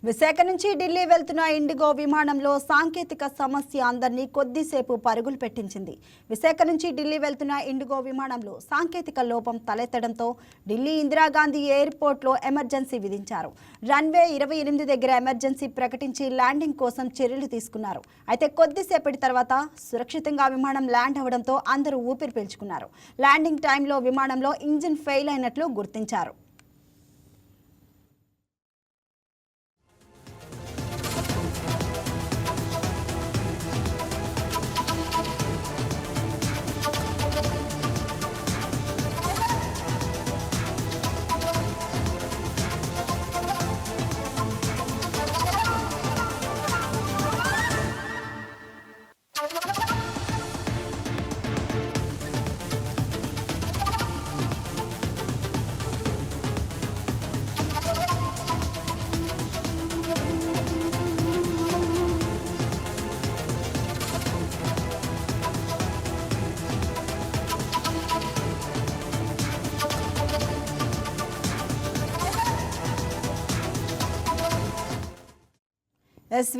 విశాఖ నుంచి ఢిల్లీ వెళ్తున్న ఇండిగో విమానంలో సాంకేతిక సమస్య అందరినీ కొద్దిసేపు పరుగులు పెట్టించింది. విశాఖ నుంచి ఢిల్లీ వెళ్తున్న ఇండిగో విమానంలో సాంకేతిక లోపం తలెత్తడంతో ఢిల్లీ ఇందిరాగాంధీ ఎయిర్పోర్ట్లో ఎమర్జెన్సీ విధించారు. రన్వే 28 దగ్గర ఎమర్జెన్సీ ప్రకటించి ల్యాండింగ్ కోసం చర్యలు తీసుకున్నారు. అయితే కొద్దిసేపటి తర్వాత సురక్షితంగా విమానం ల్యాండ్ అవడంతో అందరూ ఊపిరి పీల్చుకున్నారు. ల్యాండింగ్ టైంలో విమానంలో ఇంజిన్ ఫెయిల్ అయినట్లు గుర్తించారు.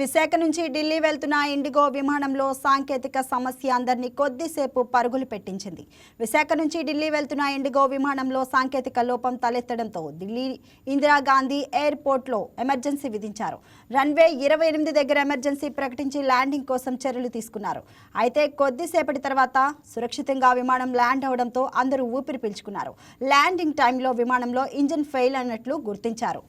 విశాఖ నుంచి ఢిల్లీ వెళ్తున్న ఇండిగో విమానంలో సాంకేతిక సమస్య అందరినీ కొద్దిసేపు పరుగులు పెట్టించింది. విశాఖ నుంచి ఢిల్లీ వెళ్తున్న ఇండిగో విమానంలో సాంకేతిక లోపం తలెత్తడంతో ఢిల్లీ ఇందిరాగాంధీ ఎయిర్పోర్ట్లో ఎమర్జెన్సీ విధించారు. రన్వే 28 దగ్గర ఎమర్జెన్సీ ప్రకటించి ల్యాండింగ్ కోసం చర్యలు తీసుకున్నారు. అయితే కొద్దిసేపటి తర్వాత సురక్షితంగా విమానం ల్యాండ్ అవడంతో అందరూ ఊపిరి పీల్చుకున్నారు. ల్యాండింగ్ టైంలో విమానంలో ఇంజిన్ ఫెయిల్ అయినట్లు గుర్తించారు.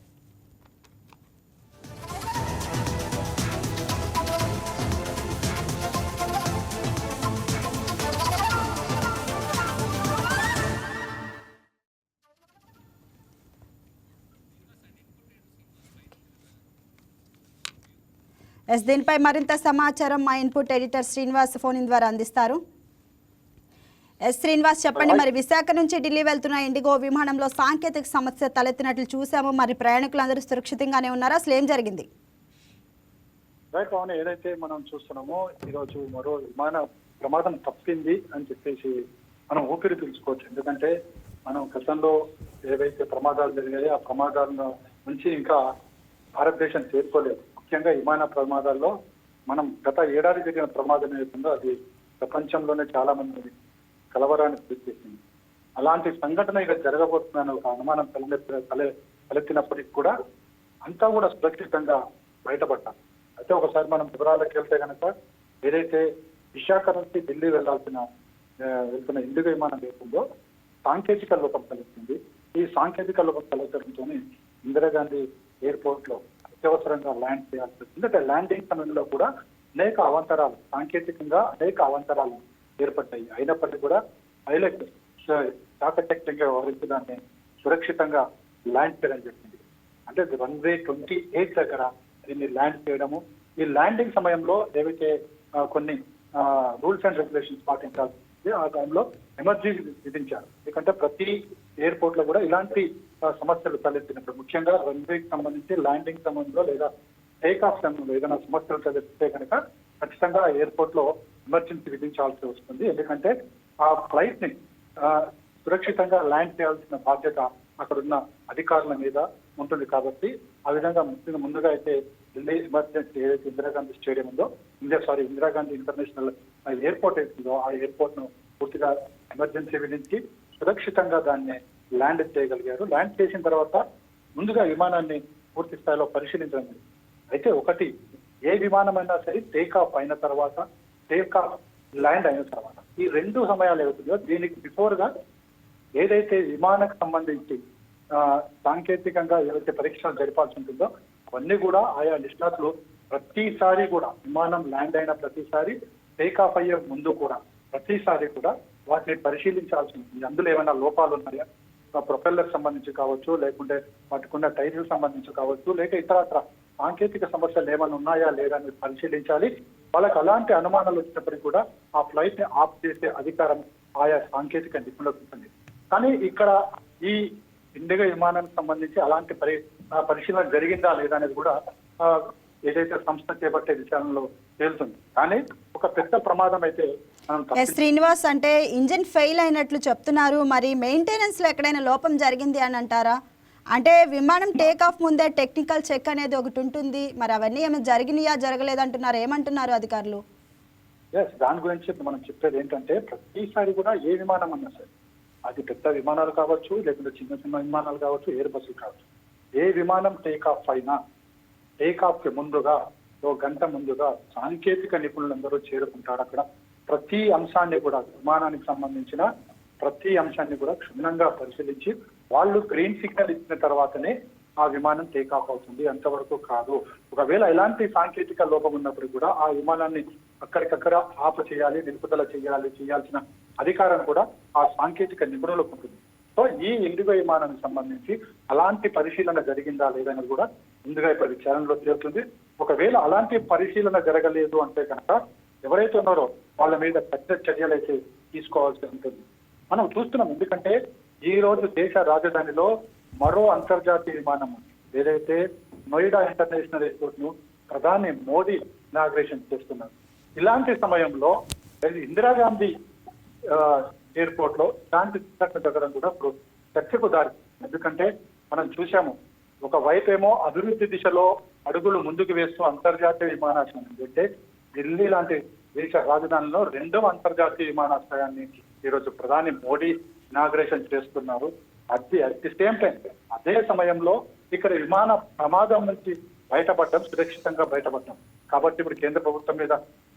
దీనిపై మరింత సమాచారం మా ఇన్పుట్ ఎడిటర్ శ్రీనివాస్ ఫోన్ ద్వారా అందిస్తారు. శ్రీనివాస్ చెప్పండి, మరి విశాఖ నుంచి ఢిల్లీ వెళ్తున్న ఇండిగో విమానంలో సాంకేతిక సమస్య తలెత్తినట్లు చూసాము. మరి ప్రయాణికులందరూ సురక్షితంగానే ఉన్నారా? అసలు ఏం జరిగింది? ఏదైతే మనం చూస్తున్నామో ఈరోజు మరో విమాన ప్రమాదం తప్పింది అని చెప్పేసి మనం ఊపిరి పీల్చుకోవచ్చు. ఎందుకంటే మనం గతంలో ఏవైతే ప్రమాదాలు జరిగాయో ఆ ప్రమాదాల నుంచి ఇంకా భారతదేశం చేరుకోలేదు. ముఖ్యంగా విమాన ప్రమాదాల్లో మనం గత ఏడాది జరిగిన ప్రమాదం ఏదైతుందో అది ప్రపంచంలోనే చాలా మంది కలవరాన్ని గురిచేసింది. అలాంటి సంఘటన ఇక జరగబోతుందని ఒక అనుమానం తలెత్తినప్పటికీ కూడా అంతా కూడా సురక్షితంగా బయటపడ్డారు. అయితే ఒకసారి మనం వివరాలకు వెళ్తే కనుక ఏదైతే విశాఖ నుంచి ఢిల్లీ వెళ్తున్న ఇండిగో విమానం ఏదో సాంకేతిక లోపం తలెత్తింది. ఈ సాంకేతిక లోపం తలెత్తడంతో ఇందిరాగాంధీ ఎయిర్పోర్ట్ లో అత్యవసరంగా ల్యాండ్ చేయాల్సి వచ్చింది. అంటే ల్యాండింగ్ సమయంలో కూడా సాంకేతికంగా అనేక అవాంతరాలు ఏర్పడ్డాయి. అయినప్పటికీ కూడా పైలట్ చాకచక్యంగా వ్యవహరించి దాన్ని సురక్షితంగా ల్యాండ్ చేయడం జరిగింది. అంటే రన్వే 28 దగ్గర దీన్ని ల్యాండ్ చేయడము, ఈ ల్యాండింగ్ సమయంలో ఏవైతే కొన్ని రూల్స్ అండ్ రెగ్యులేషన్స్ పాటించాల్సి ఆ టైంలో ఎమర్జెన్సీ విధించారు. ఎందుకంటే ప్రతి ఎయిర్పోర్ట్ లో కూడా ఇలాంటి సమస్యలు తలెత్తినప్పుడు ముఖ్యంగా రన్వేకి సంబంధించి ల్యాండింగ్ సమయంలో లేదా టేక్-ఆఫ్ సమయంలో ఏదైనా సమస్యలు తలెత్తితే కనుక ఖచ్చితంగా ఎయిర్పోర్ట్ లో ఎమర్జెన్సీ విధించాల్సి వస్తుంది. ఎందుకంటే ఆ ఫ్లైట్ ని సురక్షితంగా ల్యాండ్ చేయాల్సిన బాధ్యత అక్కడున్న అధికారుల మీద ఉంటుంది. కాబట్టి ఆ విధంగా ముందుగా అయితే ఢిల్లీ ఎమర్జెన్సీ ఏదైతే ఇందిరాగాంధీ స్టేడియం ఉందో ఇందిరాగాంధీ ఇంటర్నేషనల్ ఎయిర్పోర్ట్ అవుతుందో ఆ ఎయిర్పోర్ట్ ను పూర్తిగా ఎమర్జెన్సీ విధించి సురక్షితంగా దాన్ని ల్యాండ్ చేయగలిగారు. ల్యాండ్ చేసిన తర్వాత ముందుగా విమానాన్ని పూర్తి స్థాయిలో పరిశీలించడం. అయితే ఒకటి, ఏ విమానమైనా సరే టేక్-ఆఫ్ అయిన తర్వాత ల్యాండ్ అయిన తర్వాత ఈ రెండు సమయాలు ఏవైతుందో దీనికి బిఫోర్ గా ఏదైతే విమానానికి సంబంధించి సాంకేతికంగా ఏదైతే పరీక్షలు జరిపాల్సి ఉంటుందో అవన్నీ కూడా ఆయా నిష్ణాతులు ప్రతిసారి కూడా విమానం ల్యాండ్ అయిన ప్రతిసారి టేక్-ఆఫ్ అయ్యే ముందు కూడా ప్రతిసారి కూడా వాటిని పరిశీలించాల్సి ఉంటుంది. అందులో ఏమైనా లోపాలు ఉన్నాయా, ప్రొపెల్లర్ సంబంధించి కావచ్చు, లేకుంటే వాటికున్న టైర్లు సంబంధించి కావచ్చు, లేక ఇతరత్ర సాంకేతిక సమస్యలు ఏమైనా ఉన్నాయా లేదా అని పరిశీలించాలి. వాళ్ళకి అలాంటి అనుమానాలు వచ్చినప్పటికీ కూడా ఆ ఫ్లైట్ ని ఆఫ్ చేసే అధికారం ఆయా సాంకేతిక నిపుణులకు ఉంటుంది. కానీ ఇక్కడ ఈ ఇండిగో విమానానికి సంబంధించి అలాంటి పరిశీలన జరిగిందా లేదా అనేది కూడా ఏదైతే సంస్థ చేపట్టే విషయంలో తేలుతుంది. కానీ ఒక పెద్ద ప్రమాదం అయితే శ్రీనివాస్, అంటే ఇంజిన్ ఫెయిల్ అయినట్లు చెప్తున్నారు. మరి మెయింటెనెన్స్ లో ఎక్కడైనా లోపం జరిగింది అని అంటారా? అంటే విమానం టేక్ ఆఫ్ ముందే టెక్నికల్ చెక్ అనేది ఒకటి ఉంటుంది, మరి అవన్నీ ఏమైనా జరిగినాయా జరగలేదంటున్నారు, ఏమంటున్నారు అధికారులు? దాని గురించి మనం చెప్పేది ఏంటంటే ప్రతిసారి కూడా ఏ విమానం అన్నా సరే, అది పెద్ద విమానాలు కావచ్చు, లేకుంటే చిన్న చిన్న విమానాలు కావచ్చు, ఎయిర్ బస్సులు కావచ్చు, ఏ విమానం టేక్ ఆఫ్ అయినా టేక్ ఆఫ్ కి ముందుగా 1 గంట ముందుగా సాంకేతిక నిపుణులందరూ చేరుకుంటారు. అక్కడ ప్రతి అంశాన్ని కూడా, విమానానికి సంబంధించిన ప్రతి అంశాన్ని కూడా క్షుణ్ణంగా పరిశీలించి వాళ్ళు గ్రీన్ సిగ్నల్ ఇచ్చిన తర్వాతనే ఆ విమానం టేక్ ఆఫ్ అవుతుంది, అంతవరకు కాదు. ఒకవేళ ఎలాంటి సాంకేతిక లోపం ఉన్నప్పుడు కూడా ఆ విమానాన్ని అక్కడికక్కడ ఆపు చేయాలి, నిలుపుదల చేయాల్సిన అధికారం కూడా ఆ సాంకేతిక నిపుణులకు ఉంటుంది. సో ఈ ఇండిగో విమానానికి సంబంధించి అలాంటి పరిశీలన జరిగిందా లేదని కూడా ముందుగా ఇప్పుడు విచారణలో తేలుతుంది. ఒకవేళ అలాంటి పరిశీలన జరగలేదు అంటే కనుక ఎవరైతే ఉన్నారో వాళ్ళ మీద పెద్ద చర్యలు అయితే తీసుకోవాల్సి ఉంటుంది. మనం చూస్తున్నాం, ఎందుకంటే ఈ రోజు దేశ రాజధానిలో మరో అంతర్జాతీయ విమానం ఏదైతే నోయిడా ఇంటర్నేషనల్ ఎయిర్పోర్ట్ ను ప్రధాని మోడీ ఇనాగ్రేషన్ చేస్తున్నారు. ఇలాంటి సమయంలో ఇందిరాగాంధీ ఎయిర్పోర్ట్ లో ఇలాంటి సంఘటన జరగడం కూడా ఇప్పుడు చర్చకు దారి. ఎందుకంటే మనం చూసాము, ఒక వైపేమో అభివృద్ధి దిశలో అడుగులు ముందుకు వేస్తూ అంతర్జాతీయ విమానాశ్రయం అంటే ఢిల్లీ లాంటి దేశ రాజధానిలో 2వ అంతర్జాతీయ విమానాశ్రయాన్ని ఈరోజు ప్రధాని మోడీ ఇనాగ్రేషన్ చేస్తున్నారు. అట్ ది సేమ్ టైం అదే సమయంలో ఇక్కడ విమాన ప్రమాదం నుంచి బయటపడడం, సురక్షితంగా బయటపడడం. కాబట్టి ఇప్పుడు కేంద్ర ప్రభుత్వం మీద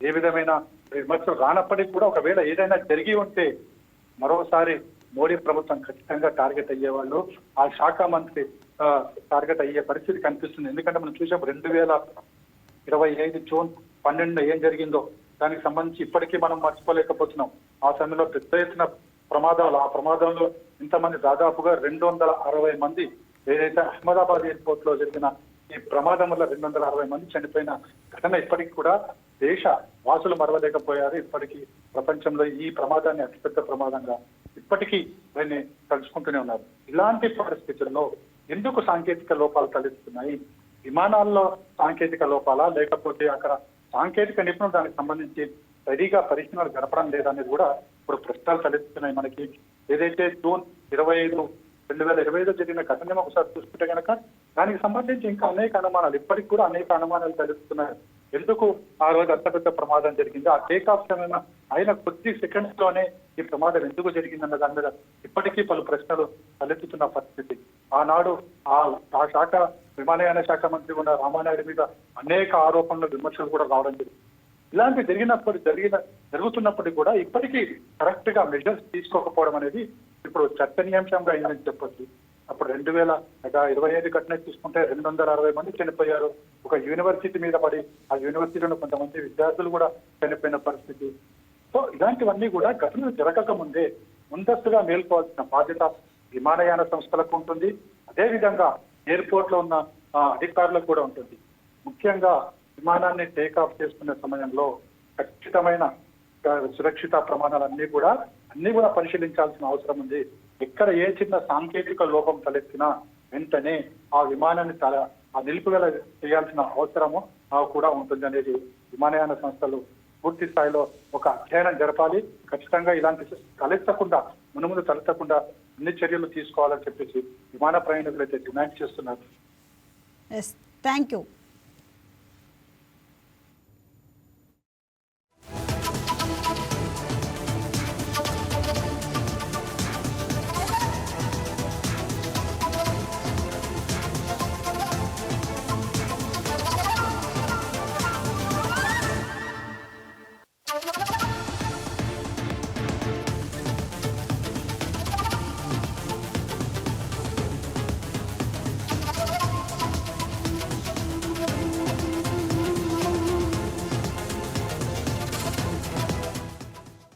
ఏ విధమైన విమర్శలు రానప్పటికీ కూడా ఒకవేళ ఏదైనా జరిగి ఉంటే మరోసారి మోడీ ప్రభుత్వం ఖచ్చితంగా టార్గెట్ అయ్యేవాళ్ళు, ఆ శాఖ మంత్రి టార్గెట్ అయ్యే పరిస్థితి కనిపిస్తుంది. ఎందుకంటే మనం చూసాం 2025 జూన్ 12 ఏం జరిగిందో దానికి సంబంధించి ఇప్పటికీ మనం మర్చిపోలేకపోతున్నాం. ఆ సమయంలో పెద్ద ఎత్తున ప్రమాదాలు, ఆ ప్రమాదంలో ఇంతమంది దాదాపుగా 260 మంది, ఏదైతే అహ్మదాబాద్ ఎయిర్పోర్ట్ లో జరిగిన ఈ ప్రమాదం వల్ల 260 మంది చనిపోయిన ఘటన ఇప్పటికి కూడా దేశ వాసులు మరవలేకపోయారు. ఇప్పటికీ ప్రపంచంలో ఈ ప్రమాదాన్ని అతిపెద్ద ప్రమాదంగా ఇప్పటికీ దాన్ని తలుచుకుంటూనే ఉన్నారు. ఇలాంటి పరిస్థితుల్లో ఎందుకు సాంకేతిక లోపాలు తలెత్తుతున్నాయి? విమానాల్లో సాంకేతిక లోపాలా, లేకపోతే అక్కడ సాంకేతిక నిపుణులు దానికి సంబంధించి సరిగా పరిశీలనలు జరపడం లేదనేది కూడా ఇప్పుడు ప్రశ్నలు తలెత్తుతున్నాయి. మనకి ఏదైతే జూన్ 25, 2025 జరిగిన ఘటన ఒకసారి చూసుకుంటే కనుక దానికి సంబంధించి ఇంకా అనేక అనుమానాలు, ఇప్పటికి కూడా అనేక అనుమానాలు తలెత్తుతున్నాయి. ఎందుకు ఆ రోజు అంత పెద్ద ప్రమాదం జరిగింది, ఆ టేక్ ఆఫ్ సమయం అయిన కొద్ది సెకండ్స్ లోనే ఈ ప్రమాదం ఎందుకు జరిగిందన్న దాని మీద ఇప్పటికీ పలు ప్రశ్నలు తలెత్తుతున్న పరిస్థితి. ఆనాడు ఆ శాఖ విమానయాన శాఖ మంత్రి ఉన్న రామానాయుడు మీద అనేక ఆరోపణలు, విమర్శలు కూడా రావడం జరిగింది. ఇలాంటి జరుగుతున్నప్పటికీ కూడా ఇప్పటికీ కరెక్ట్ గా మెజర్స్ తీసుకోకపోవడం అనేది ఇప్పుడు చర్చనీయాంశంగా అయిందని చెప్పొచ్చు. అప్పుడు 2025 ఘటన చూసుకుంటే 260 మంది చనిపోయారు. ఒక యూనివర్సిటీ మీద పడి ఆ యూనివర్సిటీలో కొంతమంది విద్యార్థులు కూడా చనిపోయిన పరిస్థితి. సో ఇలాంటివన్నీ కూడా ఘటనలు జరగక ముందే ముందస్తుగా మేల్కోవాల్సిన బాధ్యత విమానయాన సంస్థలకు ఉంటుంది. అదేవిధంగా ఎయిర్పోర్ట్ లో ఉన్న అధికారులకు కూడా ఉంటుంది. ముఖ్యంగా విమానాన్ని టేక్ ఆఫ్ చేసుకునే సమయంలో ఖచ్చితమైన సురక్షిత ప్రమాణాలన్నీ కూడా పరిశీలించాల్సిన అవసరం ఉంది. ఎక్కడ ఏ చిన్న సాంకేతిక లోపం తలెత్తినా వెంటనే ఆ విమానాన్ని నిలుపుదల చేయాల్సిన అవసరము కూడా ఉంటుంది అనేది విమానయాన సంస్థలు పూర్తి స్థాయిలో ఒక అధ్యయనం జరపాలి. ఖచ్చితంగా ఇలాంటి మునుముందు తలెత్తకుండా అన్ని చర్యలు తీసుకోవాలని చెప్పేసి విమాన ప్రయాణికులు అయితే డిమాండ్ చేస్తున్నారు. Thank you.